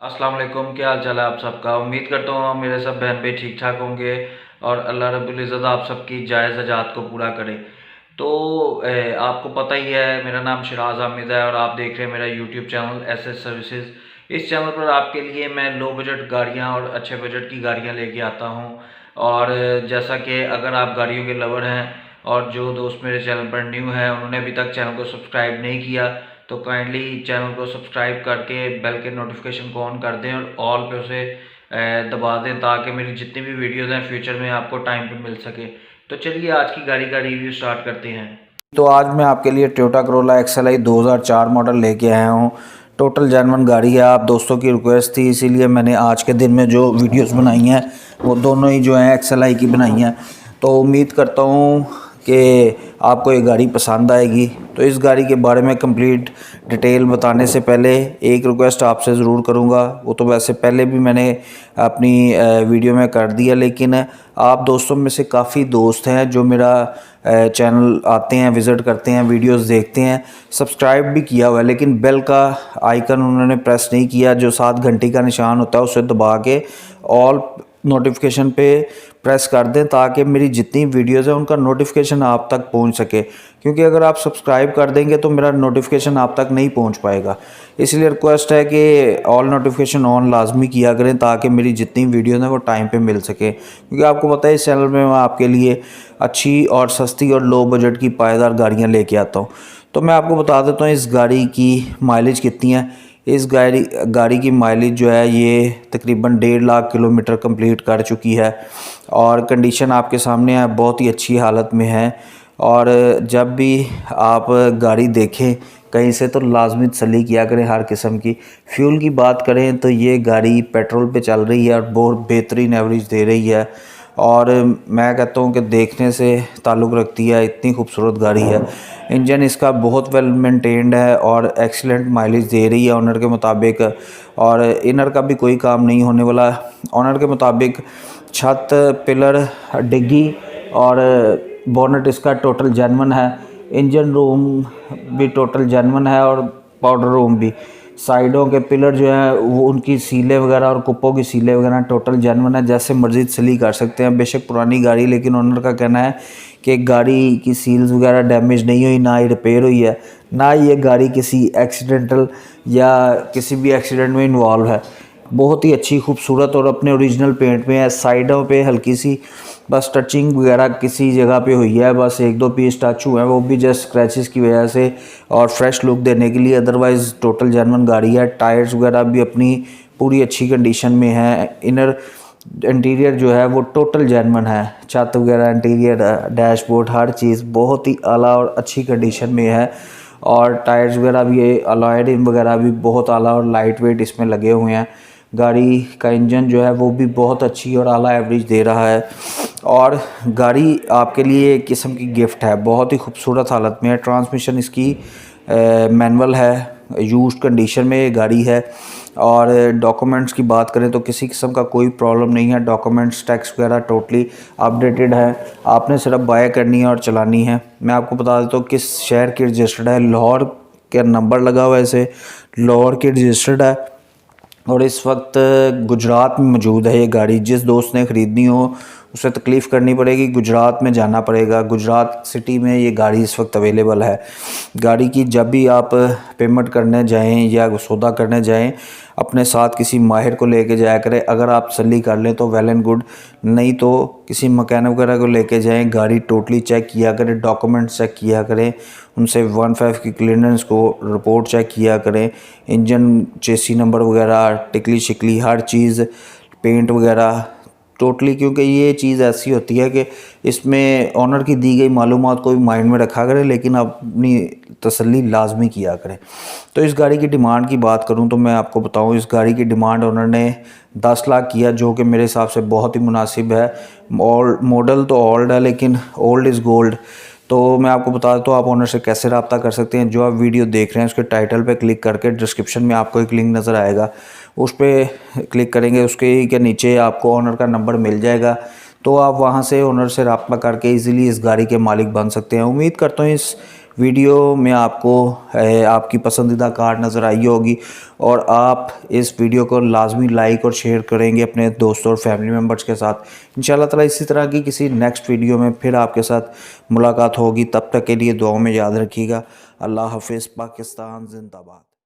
अस्सलाम वालेकुम, क्या हाल चाल है आप सबका। उम्मीद करता हूँ मेरे सब बहन भाई ठीक ठाक होंगे और अल्लाह रब्बुल इज़्ज़त आप सबकी जायज़ हजात को पूरा करे। तो आपको पता ही है मेरा नाम शिराज हामिद है और आप देख रहे हैं मेरा YouTube channel S S services. इस चैनल पर आपके लिए मैं लो बजट गाड़ियाँ और अच्छे बजट की गाड़ियाँ लेके आता हूँ। और जैसा कि अगर आप गाड़ियों के लवर हैं और जो दोस्त मेरे चैनल पर न्यू हैं उन्होंने अभी तक चैनल को सब्सक्राइब नहीं किया तो काइंडली चैनल को सब्सक्राइब करके बेल के नोटिफिकेशन को ऑन कर दें और ऑल पे उसे दबा दें ताकि मेरी जितनी भी वीडियोज़ हैं फ्यूचर में आपको टाइम पे मिल सके। तो चलिए आज की गाड़ी का रिव्यू स्टार्ट करते हैं। तो आज मैं आपके लिए टोयोटा करोला XLI 2004 मॉडल लेके आया हूँ। टोटल जेन्युइन गाड़ी है, आप दोस्तों की रिक्वेस्ट थी इसीलिए मैंने आज के दिन में जो वीडियोस बनाई हैं वो दोनों ही जो हैं XLI की बनाई हैं। तो उम्मीद करता हूँ कि आपको ये गाड़ी पसंद आएगी। तो इस गाड़ी के बारे में कंप्लीट डिटेल बताने से पहले एक रिक्वेस्ट आपसे ज़रूर करूँगा, वो तो वैसे पहले भी मैंने अपनी वीडियो में कर दिया, लेकिन आप दोस्तों में से काफ़ी दोस्त हैं जो मेरा चैनल आते हैं, विज़िट करते हैं, वीडियोस देखते हैं, सब्सक्राइब भी किया हुआ है लेकिन बेल का आइकन उन्होंने प्रेस नहीं किया। जो 7 घंटे का निशान होता है उसे दबा के ऑल नोटिफिकेशन पे प्रेस कर दें ताकि मेरी जितनी वीडियोस हैं उनका नोटिफिकेशन आप तक पहुंच सके, क्योंकि अगर आप सब्सक्राइब कर देंगे तो मेरा नोटिफिकेशन आप तक नहीं पहुंच पाएगा। इसलिए रिक्वेस्ट है कि ऑल नोटिफिकेशन ऑन लाजमी किया करें ताकि मेरी जितनी वीडियोस हैं वो टाइम पे मिल सके, क्योंकि आपको पता है इस चैनल में मैं आपके लिए अच्छी और सस्ती और लो बजट की पायदार गाड़ियाँ लेके आता हूँ। तो मैं आपको बता देता हूँ इस गाड़ी की माइलेज कितनी है। इस गाड़ी की माइलेज जो है ये तकरीबन 1.5 लाख किलोमीटर कंप्लीट कर चुकी है और कंडीशन आपके सामने है, बहुत ही अच्छी हालत में है। और जब भी आप गाड़ी देखें कहीं से तो लाजमी तसल्ली किया करें हर किस्म की। फ्यूल की बात करें तो ये गाड़ी पेट्रोल पे चल रही है और बहुत बेहतरीन एवरेज दे रही है और मैं कहता हूँ कि देखने से ताल्लुक़ रखती है, इतनी खूबसूरत गाड़ी है। इंजन इसका बहुत वेल मेंटेन्ड है और एक्सीलेंट माइलेज दे रही है ऑनर के मुताबिक, और इनर का भी कोई काम नहीं होने वाला। ऑनर के मुताबिक छत, पिलर, डिग्गी और बोनट इसका टोटल जेन्युइन है। इंजन रूम भी टोटल जेन्युइन है और पाउडर रूम भी। साइडों के पिलर जो है वो उनकी सीलें वगैरह और कुप्पों की सीलें वगैरह टोटल जेन्युइन है, जैसे मर्जी तसल्ली कर सकते हैं। बेशक पुरानी गाड़ी, लेकिन ओनर का कहना है कि गाड़ी की सील्स वगैरह डैमेज नहीं हुई, ना ही रिपेयर हुई है, ना ये गाड़ी किसी एक्सीडेंटल या किसी भी एक्सीडेंट में इन्वॉल्व है। बहुत ही अच्छी खूबसूरत और अपने ओरिजिनल पेंट में है। साइडों पे हल्की सी बस टचिंग वगैरह किसी जगह पे हुई है, बस 1-2 पीस टच हुए हैं, वो भी जस्ट स्क्रैचेस की वजह से और फ्रेश लुक देने के लिए। अदरवाइज़ टोटल जेन्युइन गाड़ी है। टायर्स वगैरह भी अपनी पूरी अच्छी कंडीशन में है। इनर इंटीरियर जो है वो टोटल जेन्युइन है। छत वगैरह, इंटीरियर, डैशबोर्ड, हर चीज़ बहुत ही आला और अच्छी कंडीशन में है। और टायर्स वगैरह भी, अलॉय रिम वगैरह भी बहुत आला और लाइट वेट इसमें लगे हुए हैं। गाड़ी का इंजन जो है वो भी बहुत अच्छी और आला एवरेज दे रहा है और गाड़ी आपके लिए एक किस्म की गिफ्ट है। बहुत ही खूबसूरत हालत में है। ट्रांसमिशन इसकी मैनुअल है, यूज्ड कंडीशन में ये गाड़ी है। और डॉक्यूमेंट्स की बात करें तो किसी किस्म का कोई प्रॉब्लम नहीं है। डॉक्यूमेंट्स, टैक्स वगैरह टोटली अपडेटेड है। आपने सिर्फ बाय करनी है और चलानी है। मैं आपको बता देता हूँ किस शहर की रजिस्टर्ड है। लाहौर का नंबर लगा हुआ है, इसे लाहौर की रजिस्टर्ड है और इस वक्त गुजरात में मौजूद है ये गाड़ी। जिस दोस्त ने ख़रीदनी हो उसे तकलीफ़ करनी पड़ेगी, गुजरात में जाना पड़ेगा। गुजरात सिटी में ये गाड़ी इस वक्त अवेलेबल है। गाड़ी की जब भी आप पेमेंट करने जाएं या सौदा करने जाएं अपने साथ किसी माहिर को लेके जाया करें। अगर आप तसल्ली कर लें तो वेल एंड गुड, नहीं तो किसी मकैनिक वगैरह को लेके जाएं। गाड़ी टोटली चेक किया करें, डॉक्यूमेंट्स चेक किया करें, उनसे 1.5 की क्लीयरेंस को रिपोर्ट चेक किया करें। इंजन चेसी नंबर वगैरह, टिकली शिकली हर चीज़, पेंट वगैरह टोटली, क्योंकि ये चीज़ ऐसी होती है कि इसमें ऑनर की दी गई मालूमात को भी माइंड में रखा करें, लेकिन अपनी तसल्ली लाजमी किया करें। तो इस गाड़ी की डिमांड की बात करूं तो मैं आपको बताऊं, इस गाड़ी की डिमांड ऑनर ने 10 लाख किया, जो कि मेरे हिसाब से बहुत ही मुनासिब है। मॉडल तो ओल्ड है लेकिन ओल्ड इज़ गोल्ड। तो मैं आपको बता देता हूँ आप ऑनर से कैसे रब्ता कर सकते हैं। जो आप वीडियो देख रहे हैं उसके टाइटल पे क्लिक करके डिस्क्रिप्शन में आपको एक लिंक नज़र आएगा, उस पर क्लिक करेंगे, उसके के नीचे आपको ऑनर का नंबर मिल जाएगा। तो आप वहां से ओनर से रब्ता करके इजीली इस गाड़ी के मालिक बन सकते हैं। उम्मीद करता हूँ इस वीडियो में आपको आपकी पसंदीदा कार नज़र आई होगी और आप इस वीडियो को लाजमी लाइक और शेयर करेंगे अपने दोस्तों और फैमिली मेम्बर्स के साथ। इंशाल्लाह ताला इसी तरह की किसी नेक्स्ट वीडियो में फिर आपके साथ मुलाकात होगी। तब तक के लिए दुआओं में याद रखिएगा। अल्लाह हाफिज़। पाकिस्तान जिंदाबाद।